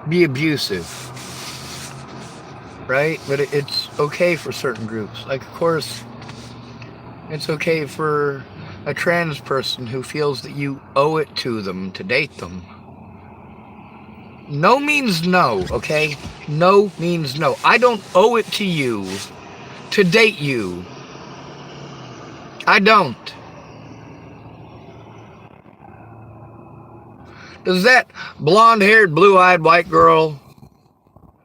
be abusive, right? But it's okay for certain groups. Like, of course, it's okay for a trans person who feels that you owe it to them to date them. No means no, okay? No means no. I don't owe it to you to date you. I don't. Does that blonde-haired, blue-eyed white girl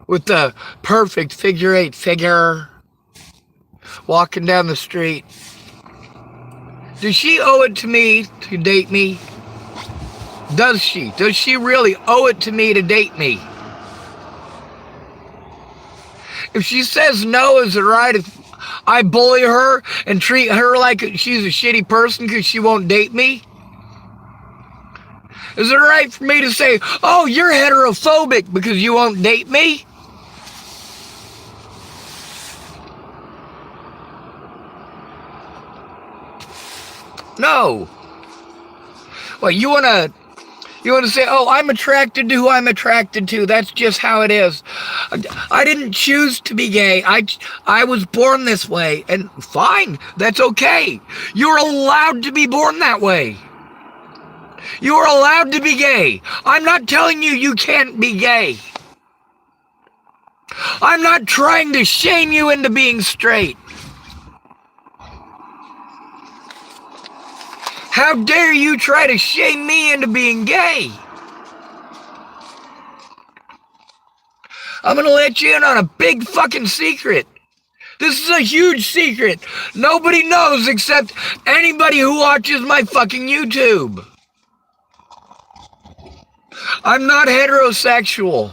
with the perfect figure-8 figure walking down the street, does she owe it to me to date me? Does she? Does she really owe it to me to date me? If she says no, is it right if I bully her and treat her like she's a shitty person because she won't date me? Is it right for me to say, oh, you're heterophobic because you won't date me? No. Well, you want to say, oh, I'm attracted to who I'm attracted to. That's just how it is. I didn't choose to be gay. I was born this way. And fine, that's okay. You're allowed to be born that way. You are allowed to be gay. I'm not telling you you can't be gay. I'm not trying to shame you into being straight. How dare you try to shame me into being gay? I'm going to let you in on a big fucking secret. This is a huge secret. Nobody knows except anybody who watches my fucking YouTube. I'm not heterosexual.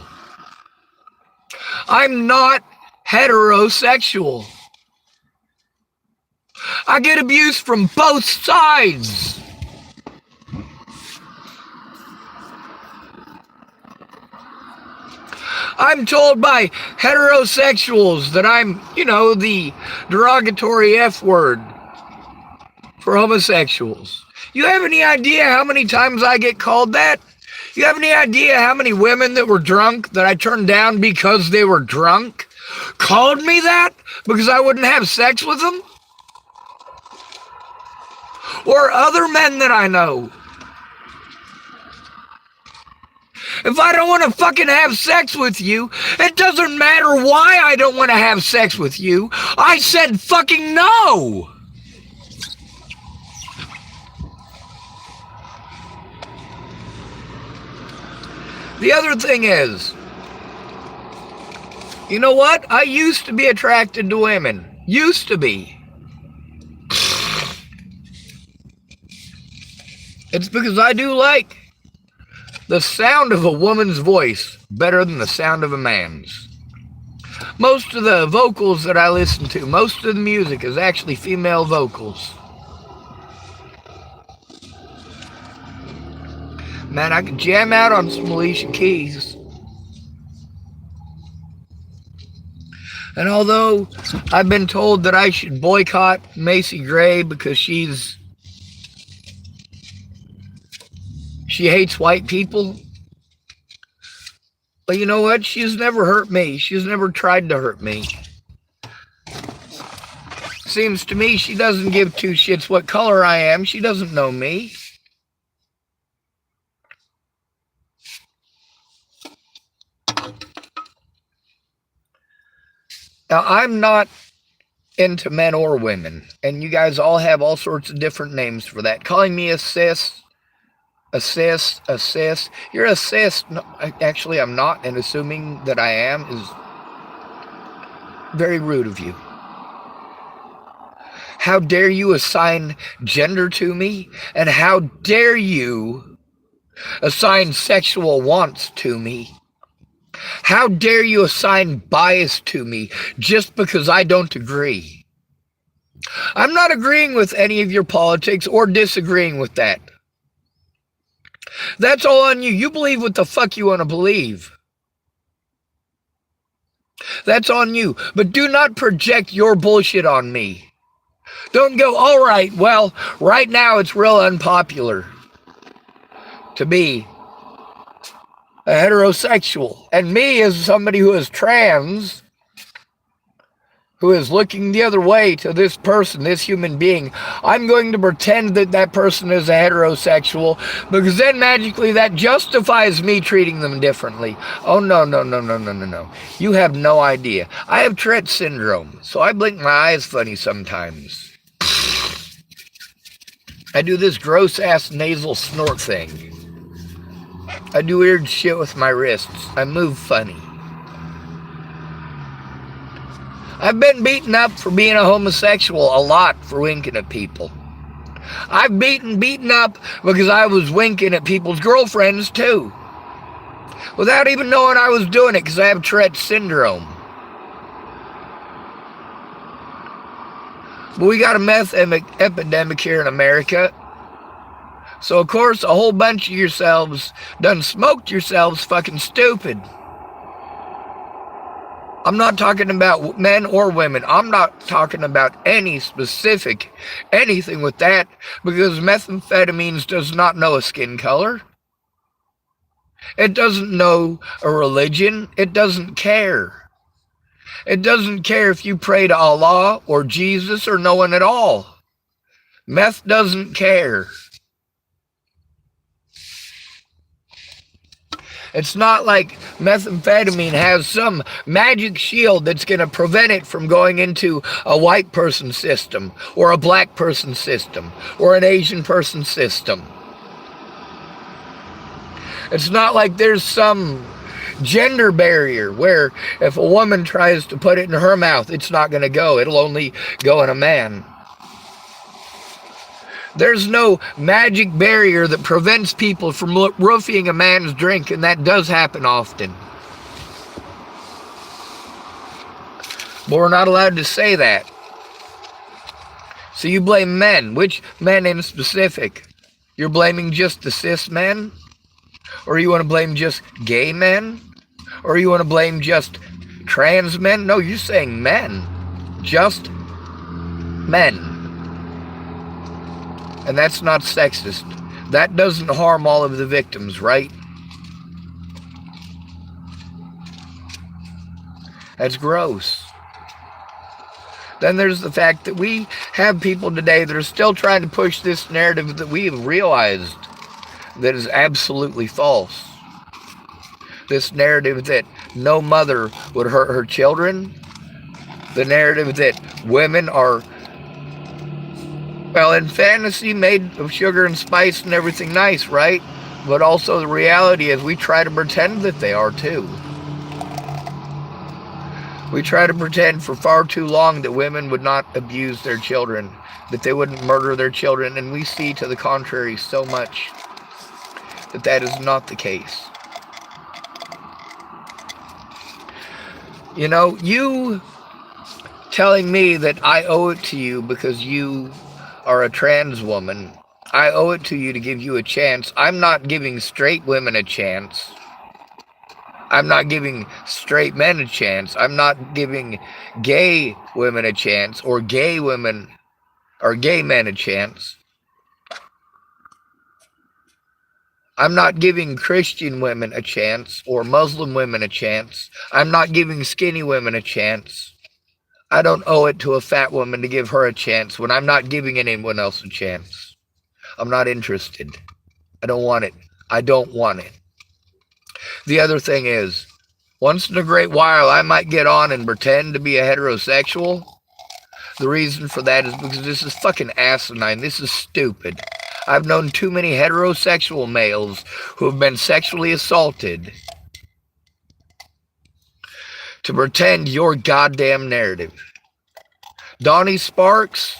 I'm not heterosexual. I get abuse from both sides. I'm told by heterosexuals that I'm, the derogatory F word for homosexuals. You have any idea how many times I get called that? You have any idea how many women that were drunk that I turned down because they were drunk called me that because I wouldn't have sex with them? Or other men that I know. If I don't want to fucking have sex with you, it doesn't matter why I don't want to have sex with you. I said fucking no. The other thing is, you know what? I used to be attracted to women. Used to be. It's because I do like the sound of a woman's voice better than the sound of a man's. Most of the vocals that I listen to, most of the music is actually female vocals. Man, I could jam out on some Alicia Keys. And although I've been told that I should boycott Macy Gray because she hates white people, but you know what? She's never hurt me. She's never tried to hurt me. Seems to me she doesn't give two shits what color I am. She doesn't know me. Now, I'm not into men or women, and you guys all have all sorts of different names for that. Calling me a cis. You're a cis. No, actually, I'm not, and assuming that I am is very rude of you. How dare you assign gender to me? And how dare you assign sexual wants to me? How dare you assign bias to me just because I don't agree? I'm not agreeing with any of your politics or disagreeing with that. That's all on you. You believe what the fuck you want to believe. That's on you. But do not project your bullshit on me. Don't go, all right, well, right now it's real unpopular to be a heterosexual. And me, as somebody who is trans, who is looking the other way to this person, this human being, I'm going to pretend that that person is a heterosexual, because then magically that justifies me treating them differently. Oh, no, no, no, no, no, no, no. You have no idea. I have Tourette syndrome, so I blink my eyes funny sometimes. I do this gross-ass nasal snort thing. I do weird shit with my wrists. I move funny. I've been beaten up for being a homosexual a lot for winking at people. I've beaten up because I was winking at people's girlfriends too, without even knowing I was doing it, because I have Tourette syndrome. But we got a meth epidemic here in America. So of course a whole bunch of yourselves done smoked yourselves fucking stupid. I'm not talking about men or women. I'm not talking about any specific anything with that, because methamphetamines does not know a skin color. It doesn't know a religion. It doesn't care. It doesn't care if you pray to Allah or Jesus or no one at all. Meth doesn't care. It's not like methamphetamine has some magic shield that's going to prevent it from going into a white person's system, or a black person's system, or an Asian person's system. It's not like there's some gender barrier where if a woman tries to put it in her mouth, it's not going to go. It'll only go in a man. There's no magic barrier that prevents people from roofing a man's drink, and that does happen often. But we're not allowed to say that. So you blame men. Which men in specific? You're blaming just the cis men? Or you want to blame just gay men? Or you want to blame just trans men? No, you're saying men. Just men. And that's not sexist. That doesn't harm all of the victims, right? That's gross. Then there's the fact that we have people today that are still trying to push this narrative that we have realized that is absolutely false. This narrative that no mother would hurt her children. The narrative that women are, well, in fantasy, made of sugar and spice and everything nice, right? But also the reality is we try to pretend that they are too. We try to pretend for far too long that women would not abuse their children, that they wouldn't murder their children, and we see to the contrary so much that that is not the case. You know, you telling me that I owe it to you because you are a trans woman, I owe it to you to give you a chance. I'm not giving straight women a chance. I'm not giving straight men a chance. I'm not giving gay women a chance, or gay women or gay men a chance. I'm not giving Christian women a chance, or Muslim women a chance. I'm not giving skinny women a chance. I don't owe it to a fat woman to give her a chance when I'm not giving anyone else a chance. I'm not interested. I don't want it. I don't want it. The other thing is, once in a great while, I might get on and pretend to be a heterosexual. The reason for that is because this is fucking asinine. This is stupid. I've known too many heterosexual males who have been sexually assaulted to pretend your goddamn narrative. Donnie Sparks,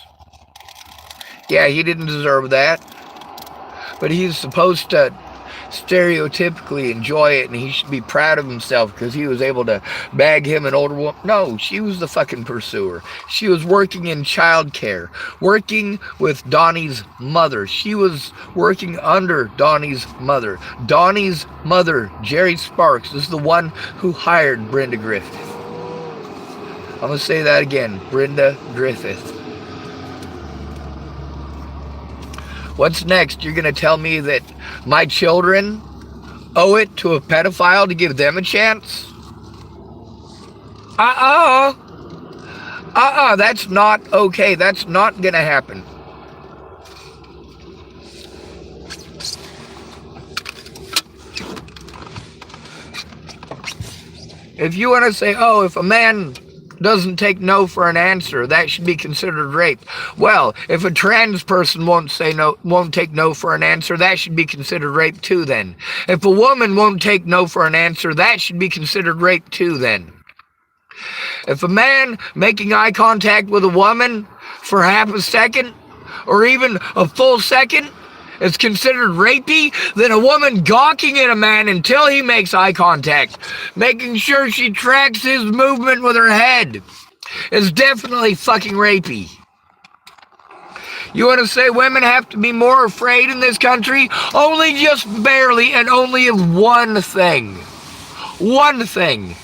yeah, he didn't deserve that, but he's supposed to stereotypically enjoy it, and he should be proud of himself because he was able to bag him an older woman. No, she was the fucking pursuer. She was working in childcare, working with Donnie's mother. She was working under Donnie's mother. Donnie's mother, Jerry Sparks, is the one who hired Brenda Griffith. I'm going to say that again, Brenda Griffith. What's next? You're going to tell me that my children owe it to a pedophile to give them a chance? That's not okay. That's not gonna happen. If you want to say, oh, if a man doesn't take no for an answer, that should be considered rape. Well, if a trans person won't take no for an answer, that should be considered rape too then. If a woman won't take no for an answer, that should be considered rape too then. If a man making eye contact with a woman for half a second or even a full second is considered rapey, then a woman gawking at a man until he makes eye contact, making sure she tracks his movement with her head, is definitely fucking rapey. You want to say women have to be more afraid in this country? Only just barely, and only of one thing. One thing.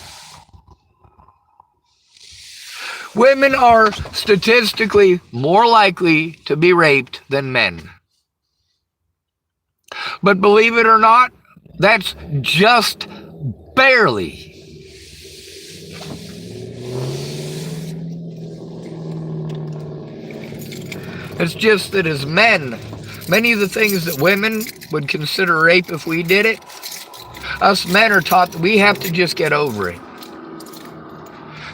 Women are statistically more likely to be raped than men. But believe it or not, that's just barely. It's just that as men, many of the things that women would consider rape if we did it, us men are taught that we have to just get over it.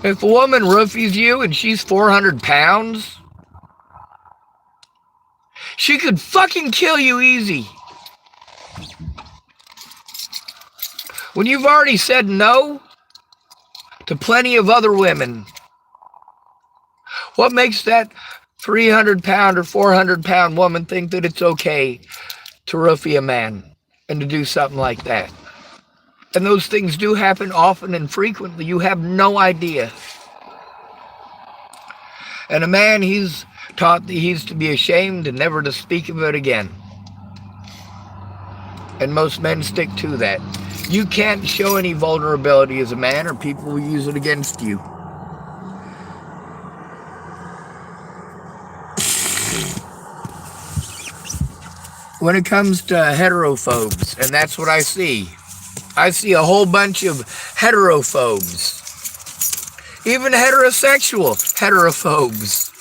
If a woman roofies you and she's 400 pounds, she could fucking kill you easy. When you've already said no to plenty of other women, what makes that 300-pound or 400-pound woman think that it's okay to roofie a man and to do something like that? And those things do happen often and frequently. You have no idea. And a man, he's taught that he's to be ashamed and never to speak of it again. And most men stick to that. You can't show any vulnerability as a man or people will use it against you. When it comes to heterophobes, and that's what I see a whole bunch of heterophobes. Even heterosexual heterophobes.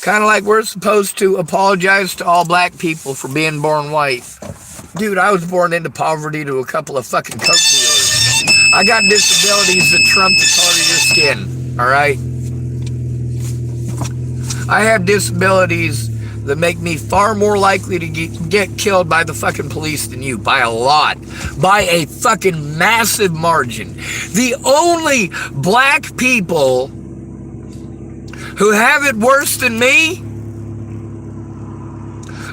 Kind of like we're supposed to apologize to all black people for being born white. Dude, I was born into poverty to a couple of fucking coke dealers. I got disabilities that trump the color of your skin, alright? I have disabilities that make me far more likely to get killed by the fucking police than you, by a lot, by a fucking massive margin. The only black people who have it worse than me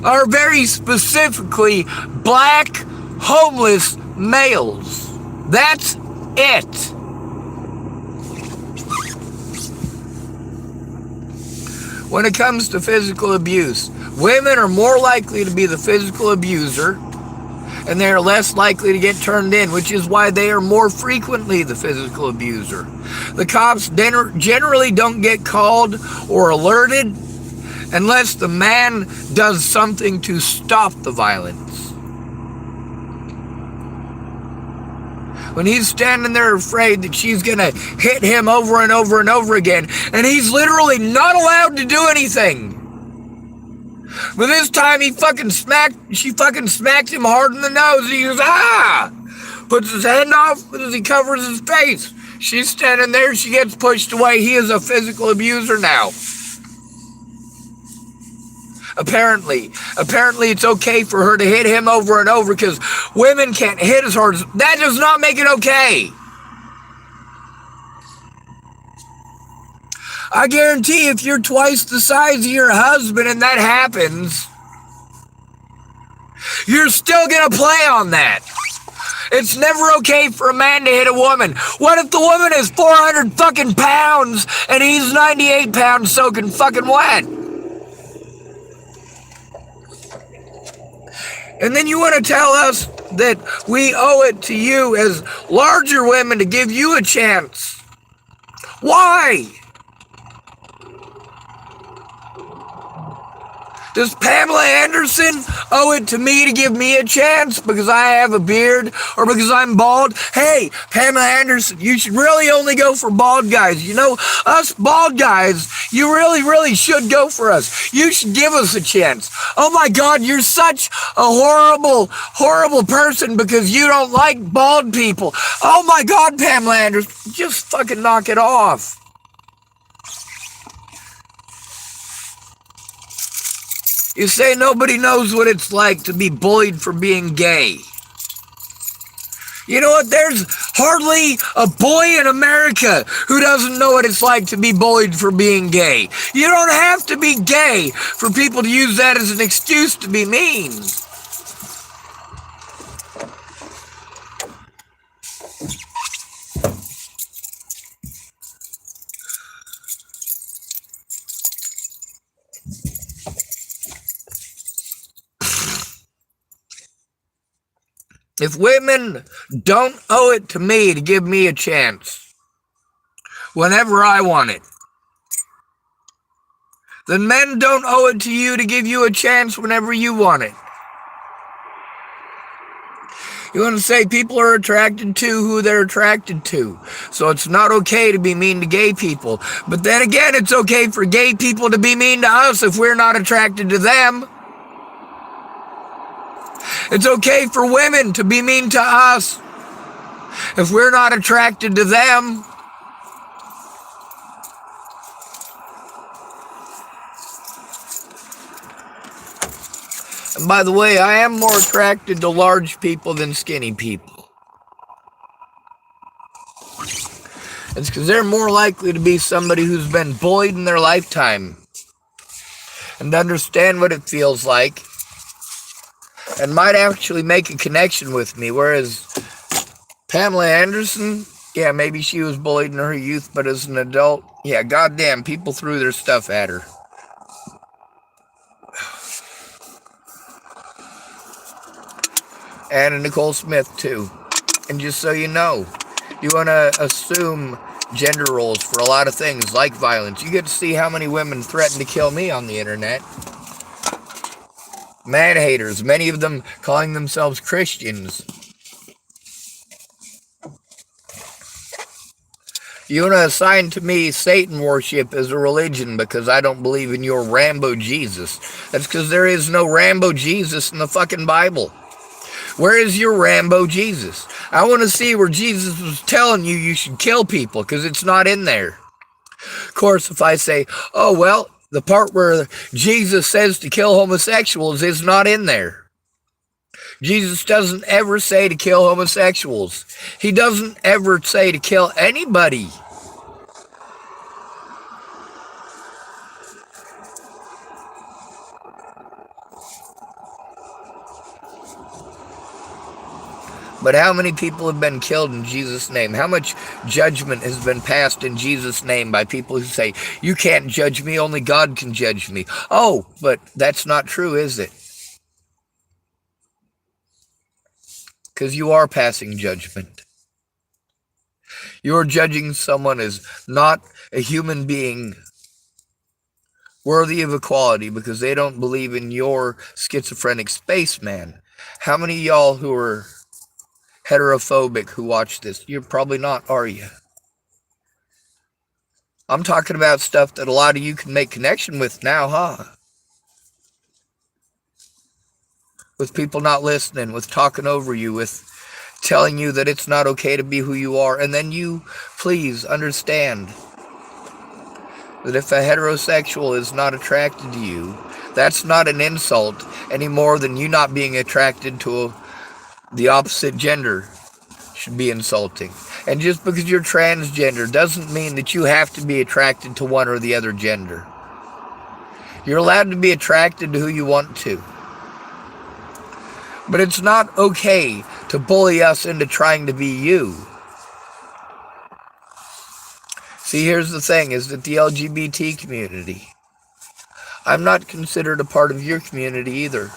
are very specifically black homeless males. That's it. When it comes to physical abuse, women are more likely to be the physical abuser, and they are less likely to get turned in, which is why they are more frequently the physical abuser. The cops generally don't get called or alerted unless the man does something to stop the violence. When he's standing there afraid that she's going to hit him over and over and over again, and he's literally not allowed to do anything. But this time she fucking smacked him hard in the nose. He goes, ah! Puts his hand off as he covers his face. She's standing there, she gets pushed away. He is a physical abuser now. Apparently it's okay for her to hit him over and over because women can't hit as hard as... That does not make it okay. I guarantee if you're twice the size of your husband and that happens, you're still gonna play on that. It's never okay for a man to hit a woman. What if the woman is 400 fucking pounds and he's 98 pounds soaking fucking wet? And then you want to tell us that we owe it to you as larger women to give you a chance. Why? Does Pamela Anderson owe it to me to give me a chance because I have a beard or because I'm bald? Hey, Pamela Anderson, you should really only go for bald guys. You know, us bald guys, you really should go for us. You should give us a chance. Oh my God, you're such a horrible person because you don't like bald people. Oh my God, Pamela Anderson, just fucking knock it off. You say nobody knows what it's like to be bullied for being gay. You know what? There's hardly a boy in America who doesn't know what it's like to be bullied for being gay. You don't have to be gay for people to use that as an excuse to be mean. If women don't owe it to me to give me a chance whenever I want it, then men don't owe it to you to give you a chance whenever you want it. You want to say people are attracted to who they're attracted to. So it's not okay to be mean to gay people. But then again, it's okay for gay people to be mean to us if we're not attracted to them. It's okay for women to be mean to us if we're not attracted to them. And by the way, I am more attracted to large people than skinny people. It's because they're more likely to be somebody who's been bullied in their lifetime and understand what it feels like and might actually make a connection with me, whereas Pamela Anderson, yeah, maybe she was bullied in her youth, but as an adult, yeah, goddamn, people threw their stuff at her. And Nicole Smith, too. And just so you know, you want to assume gender roles for a lot of things, like violence. You get to see how many women threaten to kill me on the internet. Man haters, many of them calling themselves Christians. You want to assign to me Satan worship as a religion because I don't believe in your Rambo Jesus. That's because there is no Rambo Jesus in the fucking Bible. Where is your Rambo Jesus? I want to see where Jesus was telling you should kill people because it's not in there. Of course, if I say, oh, well, the part where Jesus says to kill homosexuals is not in there. Jesus doesn't ever say to kill homosexuals. He doesn't ever say to kill anybody. But how many people have been killed in Jesus' name? How much judgment has been passed in Jesus' name by people who say, you can't judge me, only God can judge me. Oh, but that's not true, is it? Because you are passing judgment. You're judging someone as not a human being worthy of equality because they don't believe in your schizophrenic spaceman. How many of y'all who are heterophobic who watch this? You're probably not, are you? I'm talking about stuff that a lot of you can make connection with now, huh? With people not listening, with talking over you, with telling you that it's not okay to be who you are. And then you, please understand that if a heterosexual is not attracted to you, that's not an insult any more than you not being attracted to the opposite gender should be insulting. And just because you're transgender doesn't mean that you have to be attracted to one or the other gender. You're allowed to be attracted to who you want to. But it's not okay to bully us into trying to be you. See, here's the thing, is that the LGBT community, I'm not considered a part of your community either.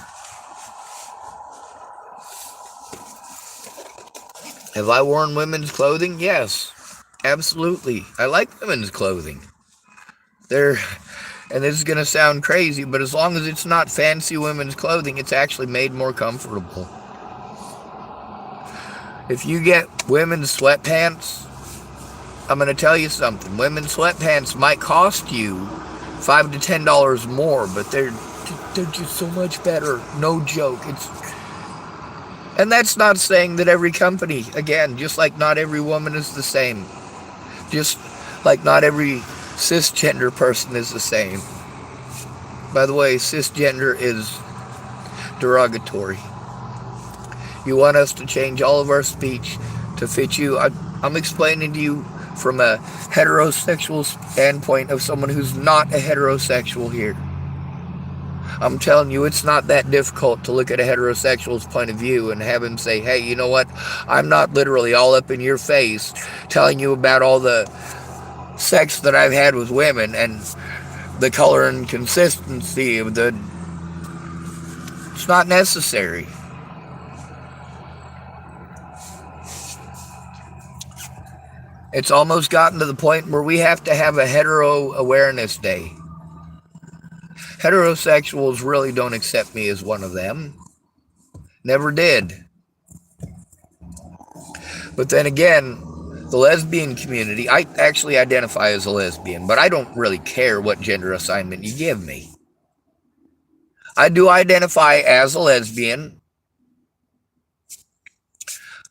Have I worn women's clothing? Yes, absolutely. I like women's clothing. And this is going to sound crazy, but as long as it's not fancy women's clothing, it's actually made more comfortable. If you get women's sweatpants, I'm going to tell you something. Women's sweatpants might cost you $5 to $10 more, but they're just so much better. No joke. And that's not saying that every company, again, just like not every woman is the same. Just like not every cisgender person is the same. By the way, cisgender is derogatory. You want us to change all of our speech to fit you. I'm explaining to you from a heterosexual standpoint of someone who's not a heterosexual here. I'm telling you, it's not that difficult to look at a heterosexual's point of view and have him say, hey, you know what? I'm not literally all up in your face telling you about all the sex that I've had with women and the color and consistency of the... It's not necessary. It's almost gotten to the point where we have to have a hetero awareness day. Heterosexuals really don't accept me as one of them. Never did. But then again, the lesbian community, I actually identify as a lesbian, but I don't really care what gender assignment you give me. I do identify as a lesbian.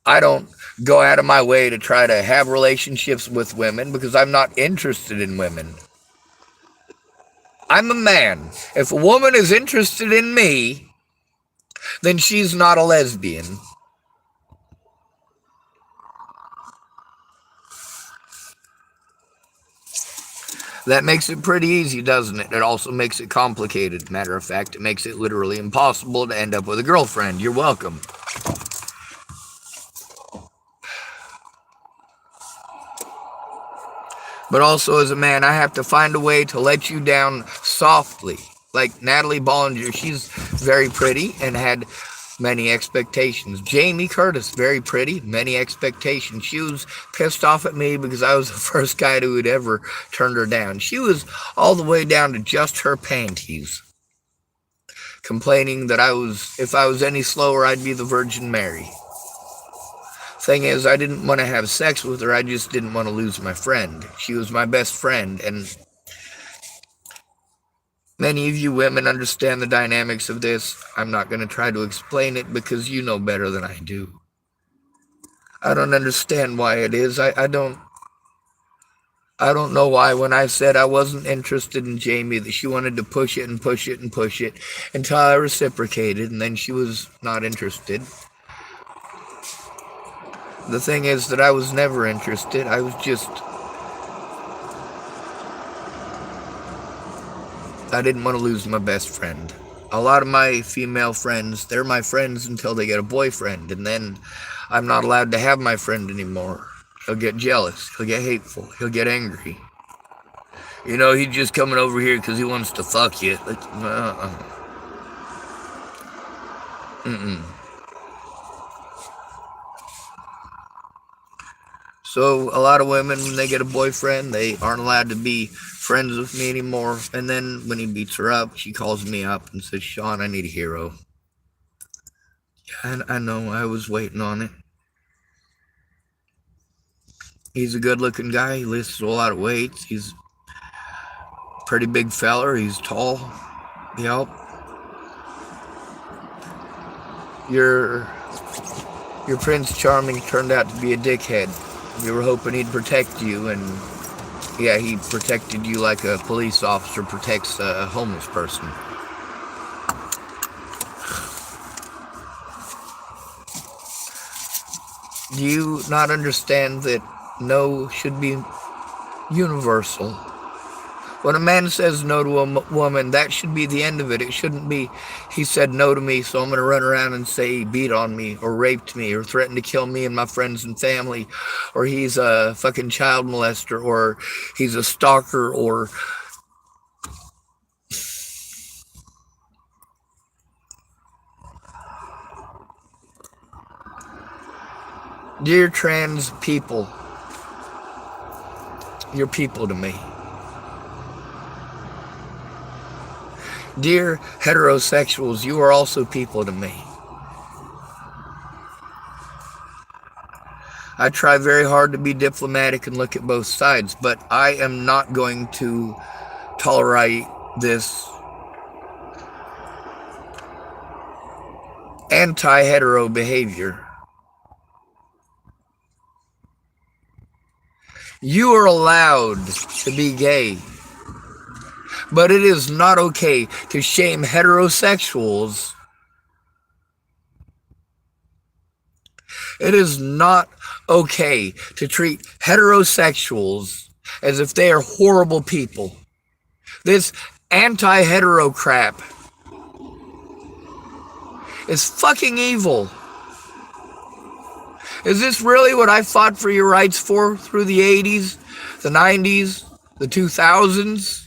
I don't go out of my way to try to have relationships with women because I'm not interested in women. I'm a man. If a woman is interested in me, then she's not a lesbian. That makes it pretty easy, doesn't it? It also makes it complicated. Matter of fact, it makes it literally impossible to end up with a girlfriend. You're welcome. But also as a man, I have to find a way to let you down softly. Like Natalie Bollinger, she's very pretty and had many expectations. Jamie Curtis, very pretty, many expectations. She was pissed off at me because I was the first guy who had ever turned her down. She was all the way down to just her panties, complaining that if I was any slower, I'd be the Virgin Mary. Thing is, I didn't want to have sex with her. I just didn't want to lose my friend. She was my best friend, and many of you women understand the dynamics of this. I'm not going to try to explain it because you know better than I do. I don't understand why it is. I don't know why when I said I wasn't interested in Jamie that she wanted to push it and push it and push it until I reciprocated, and then she was not interested. The thing is that I was never interested. I didn't want to lose my best friend. A lot of my female friends, they're my friends until they get a boyfriend, and then I'm not allowed to have my friend anymore. He'll get jealous. He'll get hateful. He'll get angry. You know, he's just coming over here because he wants to fuck you. So a lot of women, when they get a boyfriend, they aren't allowed to be friends with me anymore. And then when he beats her up, she calls me up and says, Sean, I need a hero. Yeah, I know, I was waiting on it. He's a good-looking guy. He lifts a lot of weights. He's a pretty big feller. He's tall. Yep. Your Prince Charming turned out to be a dickhead. You were hoping he'd protect you, and yeah, he protected you like a police officer protects a homeless person. Do you not understand that no should be universal? When a man says no to a woman, that should be the end of it. It shouldn't be, he said no to me, so I'm going to run around and say he beat on me, or raped me, or threatened to kill me and my friends and family, or he's a fucking child molester, or he's a stalker, or... Dear trans people, you're people to me. Dear heterosexuals, you are also people to me. I try very hard to be diplomatic and look at both sides, but I am not going to tolerate this anti-hetero behavior. You are allowed to be gay, but it is not okay to shame heterosexuals. It is not okay to treat heterosexuals as if they are horrible people. This anti-hetero crap is fucking evil. Is this really what I fought for your rights for through the 80s, the 90s, the 2000s?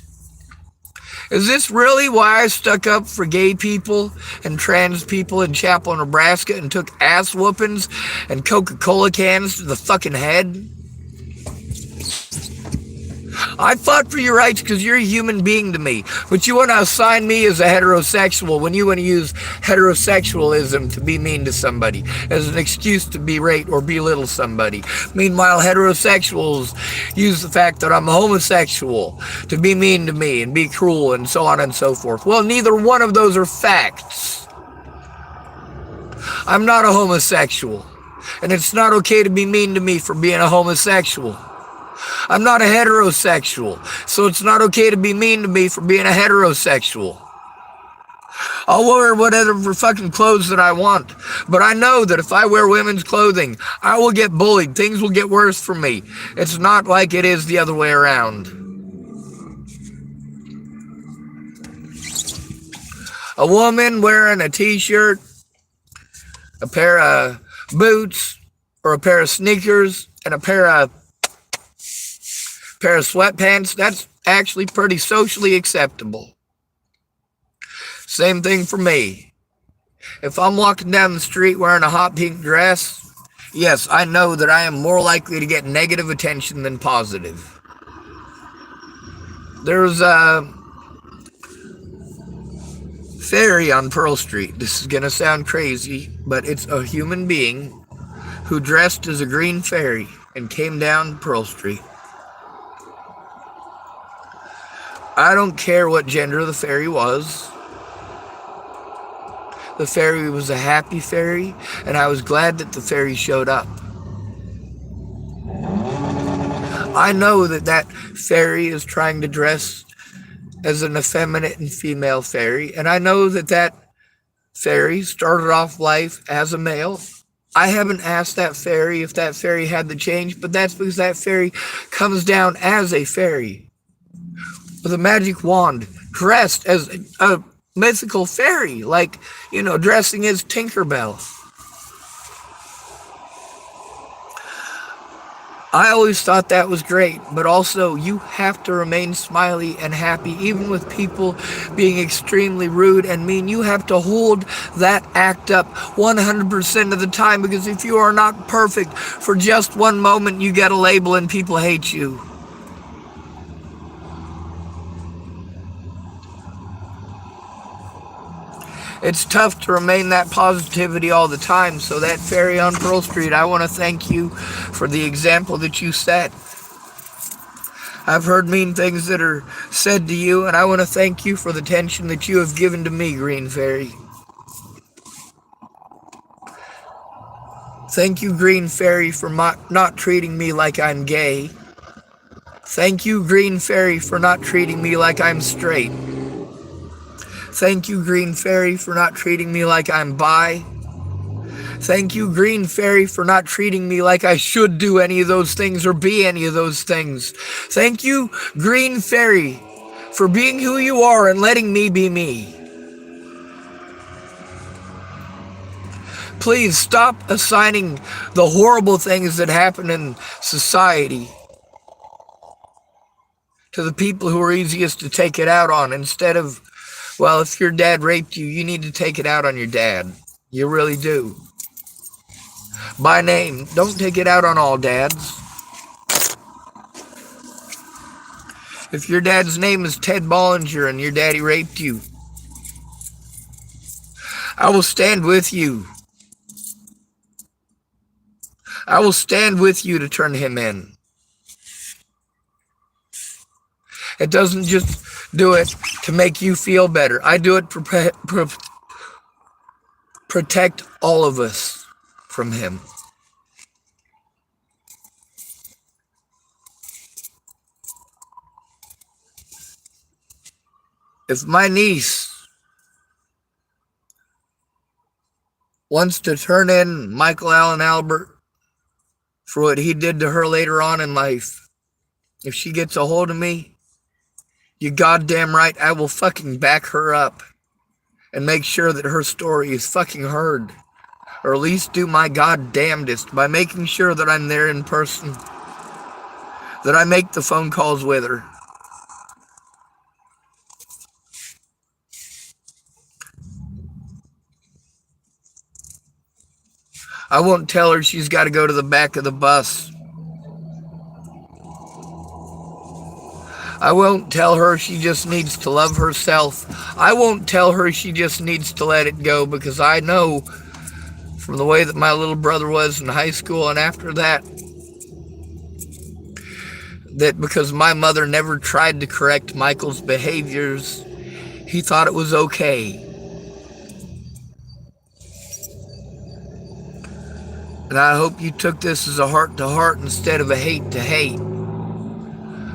Is this really why I stuck up for gay people and trans people in Chapel, Nebraska and took ass whoopings and Coca-Cola cans to the fucking head? I fought for your rights because you're a human being to me, but you want to assign me as a heterosexual when you want to use heterosexualism to be mean to somebody, as an excuse to berate or belittle somebody. Meanwhile, heterosexuals use the fact that I'm a homosexual to be mean to me and be cruel and so on and so forth. Well, neither one of those are facts. I'm not a homosexual, and it's not okay to be mean to me for being a homosexual. I'm not a heterosexual, so it's not okay to be mean to me for being a heterosexual. I'll wear whatever fucking clothes that I want, but I know that if I wear women's clothing, I will get bullied. Things will get worse for me. It's not like it is the other way around. A woman wearing a t-shirt, a pair of boots, or a pair of sneakers, and a pair of sweatpants, that's actually pretty socially acceptable. Same thing for me. If I'm walking down the street wearing a hot pink dress, yes, I know that I am more likely to get negative attention than positive. There's a fairy on Pearl Street. This is going to sound crazy, but it's a human being who dressed as a green fairy and came down Pearl Street. I don't care what gender the fairy was. The fairy was a happy fairy, and I was glad that the fairy showed up. I know that that fairy is trying to dress as an effeminate and female fairy, and I know that that fairy started off life as a male. I haven't asked that fairy if that fairy had the change, but that's because that fairy comes down as a fairy with a magic wand, dressed as a mythical fairy, like, dressing as Tinkerbell. I always thought that was great, but also you have to remain smiley and happy, even with people being extremely rude and mean. You have to hold that act up 100% of the time, because if you are not perfect for just one moment, you get a label and people hate you. It's tough to remain that positivity all the time. So that fairy on Pearl Street, I want to thank you for the example that you set. I've heard mean things that are said to you, and I want to thank you for the attention that you have given to me, Green Fairy. Thank you, Green Fairy, for not treating me like I'm gay. Thank you, Green Fairy, for not treating me like I'm straight. Thank you, Green Fairy, for not treating me like I'm bi. Thank you, Green Fairy, for not treating me like I should do any of those things or be any of those things. Thank you, Green Fairy, for being who you are and letting me be me. Please stop assigning the horrible things that happen in society to the people who are easiest to take it out on, instead of, well, if your dad raped you, you need to take it out on your dad. You really do. By name. Don't take it out on all dads. If your dad's name is Ted Bollinger and your daddy raped you, I will stand with you. I will stand with you to turn him in. It doesn't just do it to make you feel better. I do it to protect all of us from him. If my niece wants to turn in Michael Allen Albert for what he did to her later on in life, if she gets a hold of me, you goddamn right I will fucking back her up and make sure that her story is fucking heard. Or at least do my goddamnedest by making sure that I'm there in person, that I make the phone calls with her. I won't tell her she's got to go to the back of the bus. I won't tell her she just needs to love herself. I won't tell her she just needs to let it go, because I know from the way that my little brother was in high school and after that, that because my mother never tried to correct Michael's behaviors, he thought it was okay. And I hope you took this as a heart-to-heart instead of a hate-to-hate.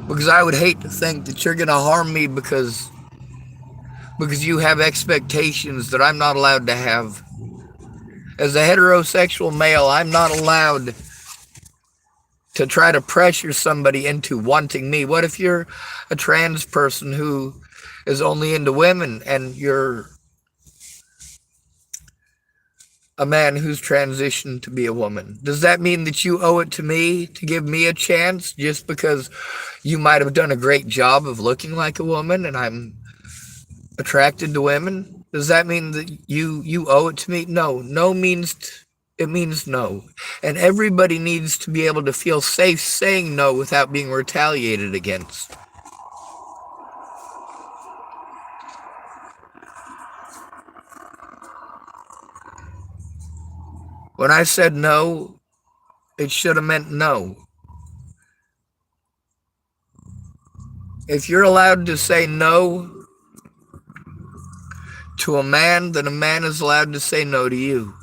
Because I would hate to think that you're going to harm me because you have expectations that I'm not allowed to have. As a heterosexual male, I'm not allowed to try to pressure somebody into wanting me. What if you're a trans person who is only into women and you're a man who's transitioned to be a woman? Does that mean that you owe it to me to give me a chance just because you might have done a great job of looking like a woman and I'm attracted to women? Does that mean that you owe it to me? No. No means it means no. And everybody needs to be able to feel safe saying no without being retaliated against. When I said no, it should have meant no. If you're allowed to say no to a man, then a man is allowed to say no to you.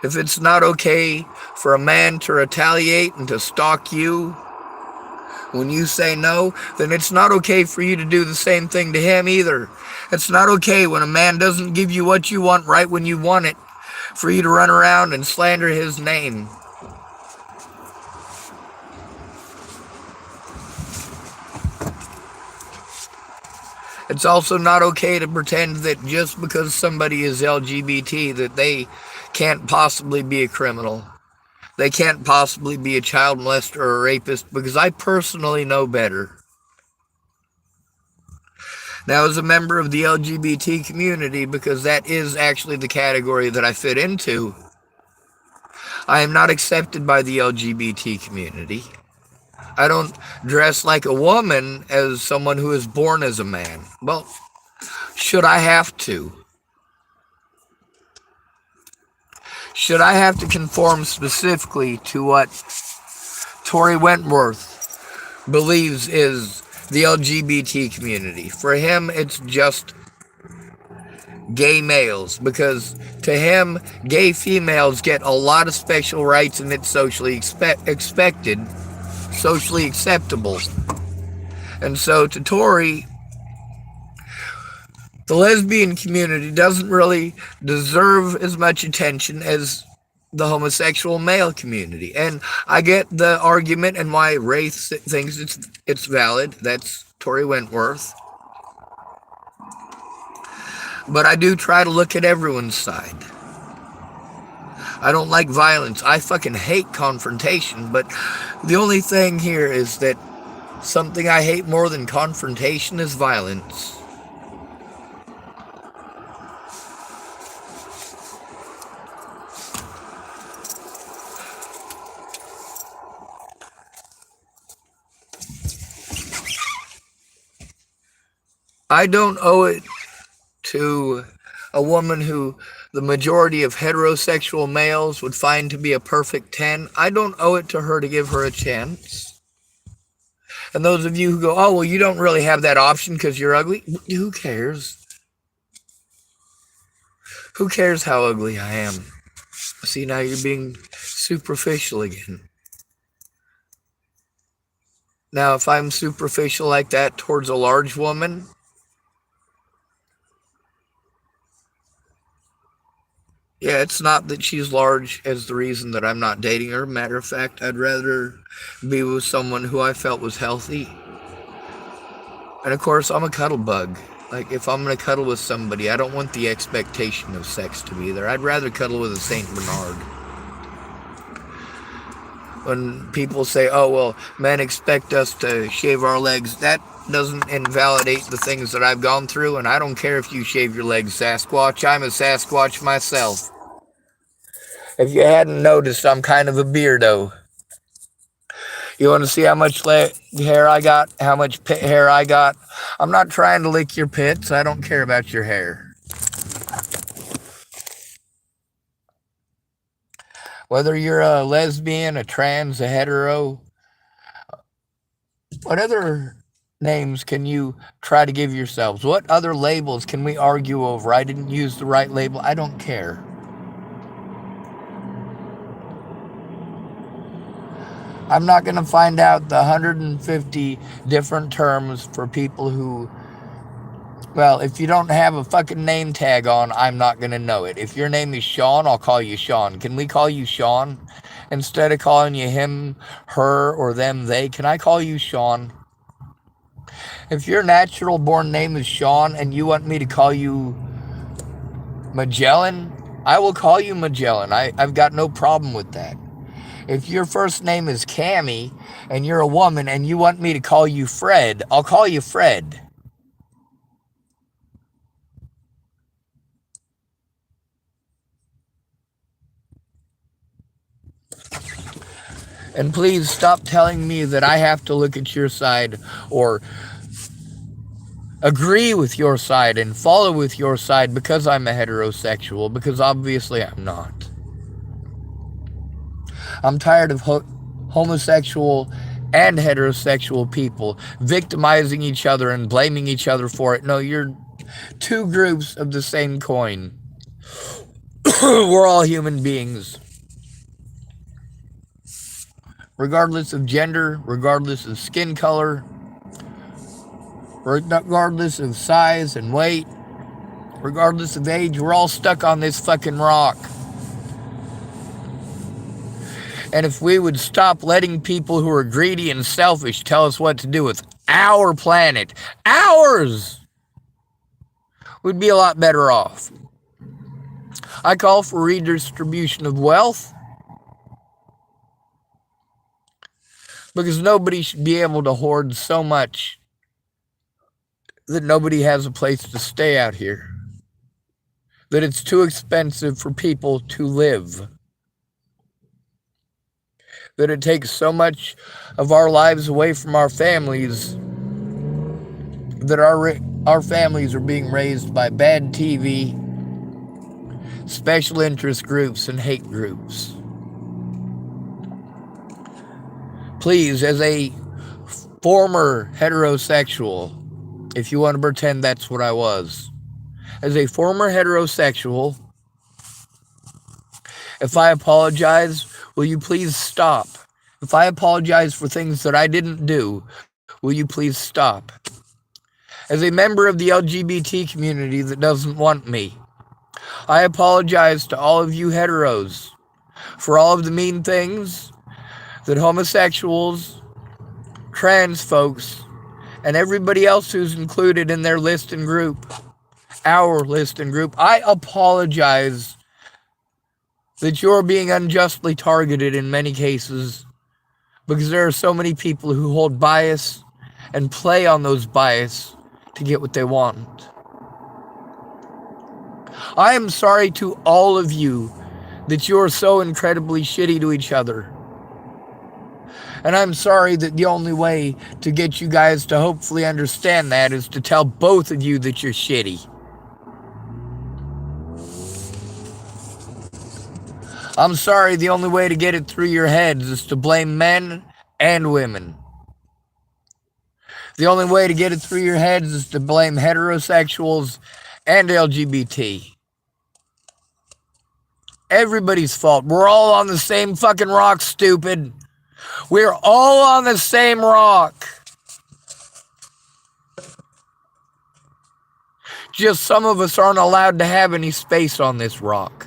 If it's not okay for a man to retaliate and to stalk you when you say no, then it's not okay for you to do the same thing to him either. It's not okay when a man doesn't give you what you want right when you want it, for you to run around and slander his name. It's also not okay to pretend that just because somebody is LGBT that they can't possibly be a criminal. They can't possibly be a child molester or a rapist, because I personally know better. Now, as a member of the LGBT community, because that is actually the category that I fit into, I am not accepted by the LGBT community. I don't dress like a woman as someone who is born as a man. Well, should I have to? Should I have to conform specifically to what Tori Wentworth believes is the LGBT community? For him, it's just gay males, because to him, gay females get a lot of special rights and it's socially expected, socially acceptable. And so to Tori, the lesbian community doesn't really deserve as much attention as the homosexual male community. And I get the argument and why Ray thinks it's valid. That's Tori Wentworth. But I do try to look at everyone's side. I don't like violence. I fucking hate confrontation. But the only thing here is that something I hate more than confrontation is violence. I don't owe it to a woman who the majority of heterosexual males would find to be a perfect 10. I don't owe it to her to give her a chance. And those of you who go, oh, well, you don't really have that option because you're ugly. Who cares? Who cares how ugly I am? See, now you're being superficial again. Now, if I'm superficial like that towards a large woman, yeah, it's not that she's large as the reason that I'm not dating her. Matter of fact, I'd rather be with someone who I felt was healthy. And of course, I'm a cuddle bug. Like, if I'm going to cuddle with somebody, I don't want the expectation of sex to be there. I'd rather cuddle with a St. Bernard. When people say, oh, well, men expect us to shave our legs, that doesn't invalidate the things that I've gone through, and I don't care if you shave your legs, Sasquatch. I'm a Sasquatch myself. If you hadn't noticed, I'm kind of a beardo. You want to see how much hair I got? How much pit hair I got? I'm not trying to lick your pits. I don't care about your hair. Whether you're a lesbian, a trans, a hetero, what other names can you try to give yourselves? What other labels can we argue over? I didn't use the right label. I don't care. I'm not going to find out the 150 different terms for people who, well, if you don't have a fucking name tag on, I'm not going to know it. If your name is Sean, I'll call you Sean. Can we call you Sean? Instead of calling you him, her, or them, they, can I call you Sean? If your natural born name is Sean and you want me to call you Magellan, I will call you Magellan. I've got no problem with that. If your first name is Cammy and you're a woman and you want me to call you Fred, I'll call you Fred. And please stop telling me that I have to look at your side or agree with your side and follow with your side because I'm a heterosexual, because obviously I'm not. I'm tired of homosexual and heterosexual people victimizing each other and blaming each other for it. No, you're two groups of the same coin. We're all human beings. Regardless of gender, regardless of skin color, regardless of size and weight, regardless of age, we're all stuck on this fucking rock. And if we would stop letting people who are greedy and selfish tell us what to do with our planet, ours, we'd be a lot better off. I call for redistribution of wealth, because nobody should be able to hoard so much that nobody has a place to stay out here, that it's too expensive for people to live, that it takes so much of our lives away from our families, that our families are being raised by bad TV, special interest groups, and hate groups. Please, as a former heterosexual, if you want to pretend that's what I was, as a former heterosexual, if I apologize, will you please stop? If I apologize for things that I didn't do, will you please stop? As a member of the LGBT community that doesn't want me, I apologize to all of you heteros for all of the mean things that homosexuals, trans folks, and everybody else who's included in their list and group, our list and group. I apologize that you're being unjustly targeted in many cases, because there are so many people who hold bias and play on those bias to get what they want. I am sorry to all of you that you are so incredibly shitty to each other, And I'm sorry that the only way to get you guys to hopefully understand that is to tell both of you that you're shitty. I'm sorry the only way to get it through your heads is to blame men and women. The only way to get it through your heads is to blame heterosexuals and LGBT. Everybody's fault. We're all on the same fucking rock, stupid. We're all on the same rock. Just some of us aren't allowed to have any space on this rock.